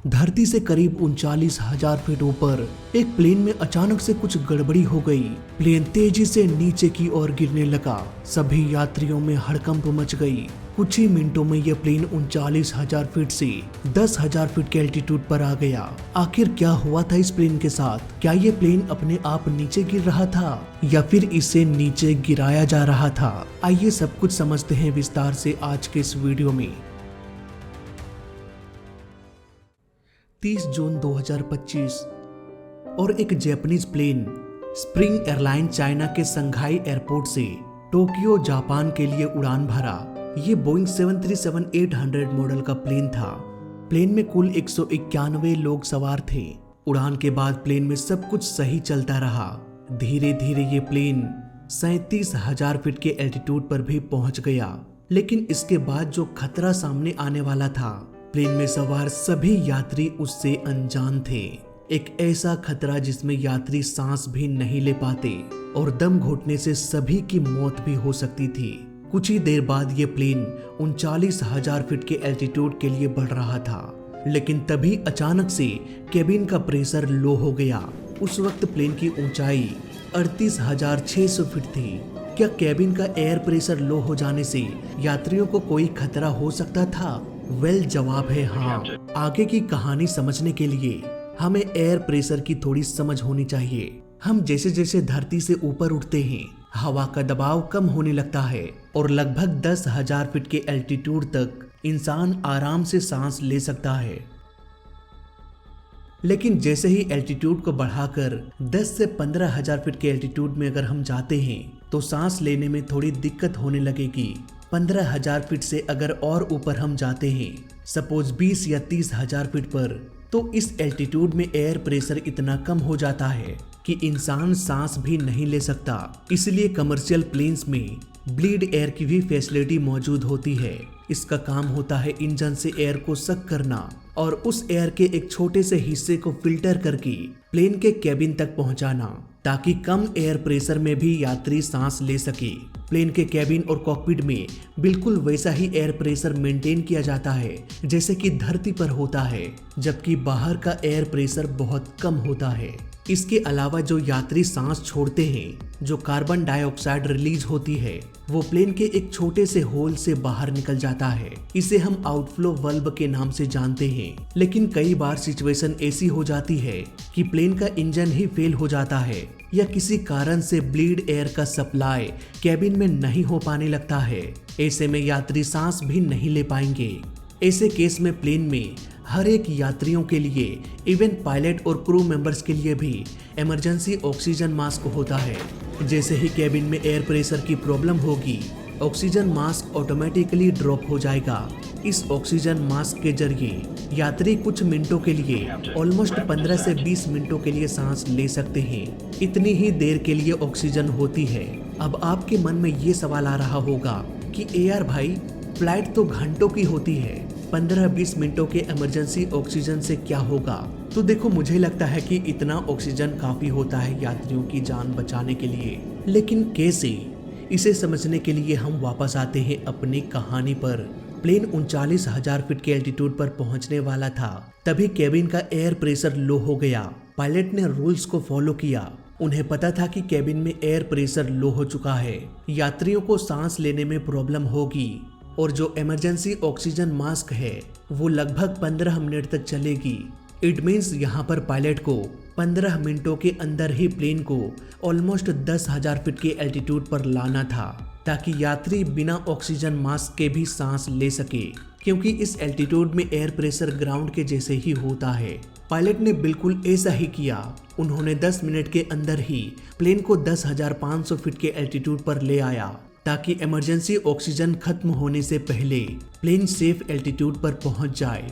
धरती से करीब 39,000 फीट ऊपर एक प्लेन में अचानक से कुछ गड़बड़ी हो गई। प्लेन तेजी से नीचे की ओर गिरने लगा। सभी यात्रियों में हड़कंप मच गई। कुछ ही मिनटों में यह प्लेन 39,000 फीट से 10,000 फीट के एल्टीट्यूड पर आ गया। आखिर क्या हुआ था इस प्लेन के साथ? क्या ये प्लेन अपने आप नीचे गिर रहा था या फिर इसे नीचे गिराया जा रहा था? आइए सब कुछ समझते हैं विस्तार से आज के इस वीडियो में। 30 जून 2025 और एक Japanese plane Spring Airline China के संघाई एयरपोर्ट से टोक्यो जापान के लिए उड़ान भरा। ये बोइंग 737-800 मॉडल का प्लेन था। प्लेन में कुल 191 लोग सवार थे। उड़ान के बाद प्लेन में सब कुछ सही चलता रहा। धीरे धीरे ये प्लेन 37,000 फीट के एल्टीट्यूड पर भी पहुंच गया। लेकिन इसके बाद जो खतरा सामने आने वाला था, प्लेन में सवार सभी यात्री उससे अनजान थे। एक ऐसा खतरा जिसमें यात्री सांस भी नहीं ले पाते और दम घुटने से सभी की मौत भी हो सकती थी। कुछ ही देर बाद ये प्लेन 39,000 फीट के एल्टीट्यूड के लिए बढ़ रहा था। लेकिन तभी अचानक से केबिन का प्रेशर लो हो गया। उस वक्त प्लेन की ऊंचाई 38,600 फीट थी। क्या केबिन का एयर प्रेशर लो हो जाने से यात्रियों को कोई खतरा हो सकता था? जवाब है हाँ। आगे की कहानी समझने के लिए हमें एयर प्रेशर की थोड़ी समझ होनी चाहिए। हम जैसे जैसे धरती से ऊपर उठते हैं, हवा का दबाव कम होने लगता है और लगभग 10,000 फीट के एल्टीट्यूड तक इंसान आराम से सांस ले सकता है। लेकिन जैसे ही एल्टीट्यूड को बढ़ाकर 10 से 15,000 फीट के एल्टीट्यूड में अगर हम जाते हैं तो सांस लेने में थोड़ी दिक्कत होने लगेगी। 15,000 फीट से अगर और ऊपर हम जाते हैं, सपोज 20 या 30,000 फीट पर, तो इस एल्टीट्यूड में एयर प्रेशर इतना कम हो जाता है कि इंसान सांस भी नहीं ले सकता। इसलिए कमर्शियल प्लेन्स में ब्लीड एयर की भी फैसिलिटी मौजूद होती है। इसका काम होता है इंजन से एयर को सक करना और उस एयर के एक छोटे से हिस्से को फिल्टर करके प्लेन के केबिन तक पहुंचाना, ताकि कम एयर प्रेशर में भी यात्री सांस ले सके। प्लेन के केबिन और कॉकपिट में बिल्कुल वैसा ही एयर प्रेशर मेंटेन किया जाता है जैसे कि धरती पर होता है, जबकि बाहर का एयर प्रेशर बहुत कम होता है। इसके अलावा जो यात्री सांस छोड़ते हैं, जो कार्बन डाइऑक्साइड रिलीज होती है, वो प्लेन के एक छोटे से होल से बाहर निकल जाता है। इसे हम आउटफ्लो वाल्व के नाम से जानते हैं। लेकिन कई बार सिचुएशन ऐसी हो जाती है कि प्लेन का इंजन ही फेल हो जाता है या किसी कारण से ब्लीड एयर का सप्लाई केबिन में नहीं हो पाने लगता है। ऐसे में यात्री सांस भी नहीं ले पाएंगे। ऐसे केस में प्लेन में हर एक यात्रियों के लिए, इवन पायलट और क्रू मेंबर्स के लिए भी इमरजेंसी ऑक्सीजन मास्क होता है। जैसे ही केबिन में एयर प्रेशर की प्रॉब्लम होगी, ऑक्सीजन मास्क ऑटोमेटिकली ड्रॉप हो जाएगा। इस ऑक्सीजन मास्क के जरिए यात्री कुछ मिनटों के लिए, ऑलमोस्ट 15 से 20 मिनटों के लिए सांस ले सकते हैं। इतनी ही देर के लिए ऑक्सीजन होती है। अब आपके मन में ये सवाल आ रहा होगा कि यार भाई, फ्लाइट तो घंटों की होती है, 15-20 मिनटों के इमरजेंसी ऑक्सीजन से क्या होगा? तो देखो, मुझे लगता है कि इतना ऑक्सीजन काफी होता है यात्रियों की जान बचाने के लिए। लेकिन कैसे? इसे समझने के लिए हम वापस आते हैं अपनी कहानी पर। प्लेन 39,000 फीट के एल्टीट्यूड पर पहुंचने वाला था। तभी केबिन का एयर प्रेशर लो हो गया। पायलट ने रूल्स को फॉलो किया। उन्हें पता था कि केबिन में एयर प्रेशर लो हो चुका है, यात्रियों को सांस लेने में प्रॉब्लम होगी और जो इमरजेंसी ऑक्सीजन मास्क है वो लगभग 15 मिनट तक चलेगी। इट मीन्स यहाँ पर पायलट को 15 मिनटों के अंदर ही प्लेन को ऑलमोस्ट 10,000 फीट के एल्टीट्यूड पर लाना था, ताकि यात्री बिना ऑक्सीजन मास्क के भी सांस ले सके, क्योंकि इस एल्टीट्यूड में एयर प्रेशर ग्राउंड के जैसे ही होता है। पायलट ने बिल्कुल ऐसा ही किया। उन्होंने 10 मिनट के अंदर ही प्लेन को 10,500 फीट के एल्टीट्यूड पर ले आया, ताकि इमरजेंसी ऑक्सीजन खत्म होने से पहले प्लेन सेफ एल्टीट्यूड पर पहुंच जाए।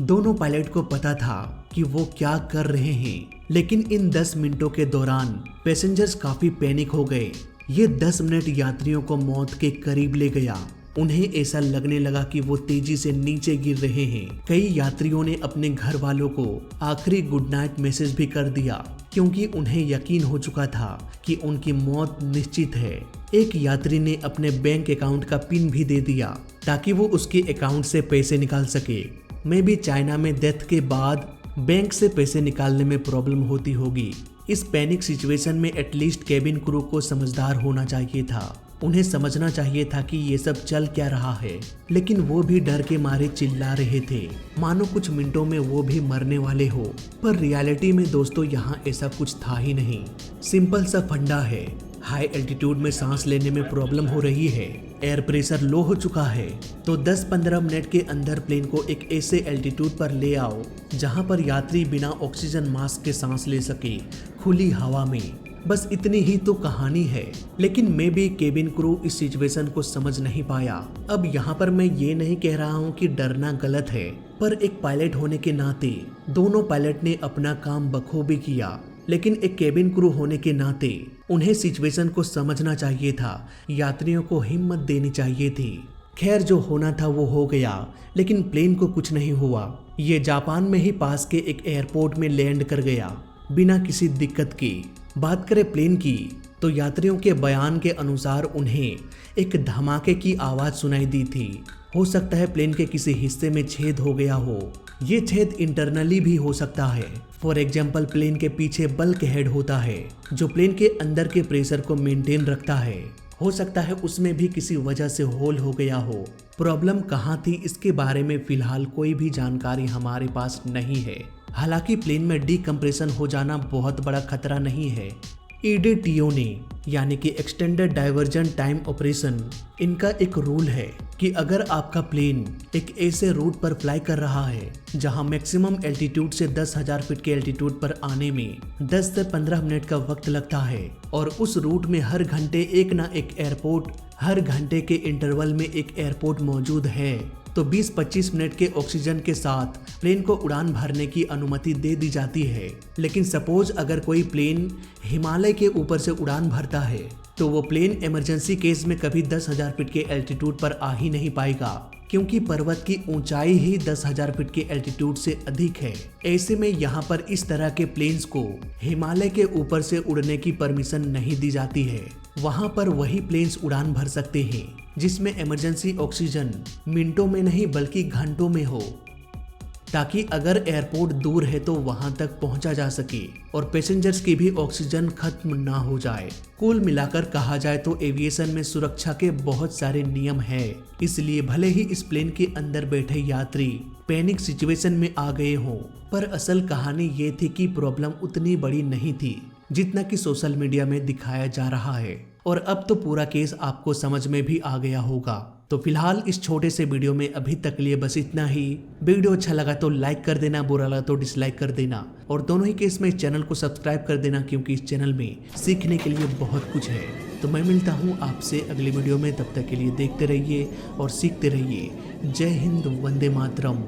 दोनों पायलट को पता था कि वो क्या कर रहे हैं, लेकिन इन 10 मिनटों के दौरान पैसेंजर्स काफी पैनिक हो गए। ये 10 मिनट यात्रियों को मौत के करीब ले गया। उन्हें ऐसा लगने लगा कि वो तेजी से नीचे गिर रहे हैं। कई यात्रियों ने अपने घर वालों को आखिरी गुड नाइट मैसेज भी कर दिया, क्योंकि उन्हें यकीन हो चुका था कि उनकी मौत निश्चित है। एक यात्री ने अपने बैंक अकाउंट का पिन भी दे दिया ताकि वो उसके अकाउंट से पैसे निकाल सके। मे बी चाइना में डेथ के बाद बैंक से पैसे निकालने में प्रॉब्लम होती होगी। इस पैनिक सिचुएशन में एटलीस्ट केबिन क्रू को समझदार होना चाहिए था। उन्हें समझना चाहिए था कि ये सब चल क्या रहा है, लेकिन वो भी डर के मारे चिल्ला रहे थे मानो कुछ मिनटों में वो भी मरने वाले हो। पर रियलिटी में दोस्तों यहाँ ऐसा कुछ था ही नहीं। सिंपल सा फंडा है, हाई एल्टीट्यूड में सांस लेने में प्रॉब्लम हो रही है, एयर प्रेशर लो हो चुका है, तो 10-15 मिनट के अंदर प्लेन को एक ऐसे एल्टीट्यूड पर ले आओ जहां पर यात्री बिना ऑक्सीजन मास्क के सांस ले सके, खुली हवा में। बस इतनी ही तो कहानी है, लेकिन मे बी केबिन क्रू इस सिचुएशन को समझ नहीं पाया। अब यहाँ पर मैं ये नहीं कह रहा हूँ कि डरना गलत है, पर एक पायलट होने के नाते दोनों पायलट ने अपना काम बखूबी किया, लेकिन एक केबिन क्रू होने के नाते उन्हें सिचुएशन को समझना चाहिए था, यात्रियों को हिम्मत देनी चाहिए थी। खैर जो होना था वो हो गया, लेकिन प्लेन को कुछ नहीं हुआ। ये जापान में ही पास के एक एयरपोर्ट में लैंड कर गया बिना किसी दिक्कत की। बात करें प्लेन की तो यात्रियों के बयान के अनुसार उन्हें एक धमाके की आवाज सुनाई दी थी। हो सकता है प्लेन के किसी हिस्से में छेद हो गया हो। ये छेद इंटरनली भी हो सकता है। फॉर एग्जाम्पल प्लेन के पीछे बल्क हेड होता है जो प्लेन के अंदर के प्रेशर को मेंटेन रखता है। हो सकता है उसमें भी किसी वजह से होल हो गया हो। प्रॉब्लम कहाँ थी इसके बारे में फिलहाल कोई भी जानकारी हमारे पास नहीं है। हालांकि प्लेन में डीकम्प्रेशन हो जाना बहुत बड़ा खतरा नहीं है। EDTO ने यानी कि एक्सटेंडेड डाइवर्जन टाइम ऑपरेशन, इनका एक रूल है कि अगर आपका प्लेन एक ऐसे रूट पर फ्लाई कर रहा है जहां मैक्सिमम एल्टीट्यूड से 10,000 फीट के एल्टीट्यूड पर आने में 10 से 15 मिनट का वक्त लगता है और उस रूट में हर घंटे एक ना एक एयरपोर्ट, हर घंटे के इंटरवल में एक एयरपोर्ट मौजूद है, तो 20-25 मिनट के ऑक्सीजन के साथ प्लेन को उड़ान भरने की अनुमति दे दी जाती है। लेकिन सपोज अगर कोई प्लेन हिमालय के ऊपर से उड़ान भरता है तो वो प्लेन इमरजेंसी केस में कभी 10,000 फीट के एल्टीट्यूड पर आ ही नहीं पाएगा, क्योंकि पर्वत की ऊंचाई ही 10,000 फीट के एल्टीट्यूड से अधिक है। ऐसे में यहाँ पर इस तरह के प्लेन्स को हिमालय के ऊपर से उड़ने की परमिशन नहीं दी जाती है। वहाँ पर वही प्लेन्स उड़ान भर सकते हैं जिसमें इमरजेंसी ऑक्सीजन मिनटों में नहीं बल्कि घंटों में हो, ताकि अगर एयरपोर्ट दूर है तो वहां तक पहुंचा जा सके और पैसेंजर्स की भी ऑक्सीजन खत्म ना हो जाए। कुल मिलाकर कहा जाए तो एविएशन में सुरक्षा के बहुत सारे नियम हैं, इसलिए भले ही इस प्लेन के अंदर बैठे यात्री पैनिक सिचुएशन में आ गए हों, पर असल कहानी ये थी कि प्रॉब्लम उतनी बड़ी नहीं थी जितना कि सोशल मीडिया में दिखाया जा रहा है। और अब तो पूरा केस आपको समझ में भी आ गया होगा। तो फिलहाल इस छोटे से वीडियो में अभी तक लिए बस इतना ही। वीडियो अच्छा लगा तो लाइक कर देना, बुरा लगा तो डिसलाइक कर देना, और दोनों ही केस में इस चैनल को सब्सक्राइब कर देना, क्योंकि इस चैनल में सीखने के लिए बहुत कुछ है। तो मैं मिलता हूँ आपसे अगली वीडियो में, तब तक के लिए देखते रहिए और सीखते रहिए। जय हिंद, वंदे मातरम।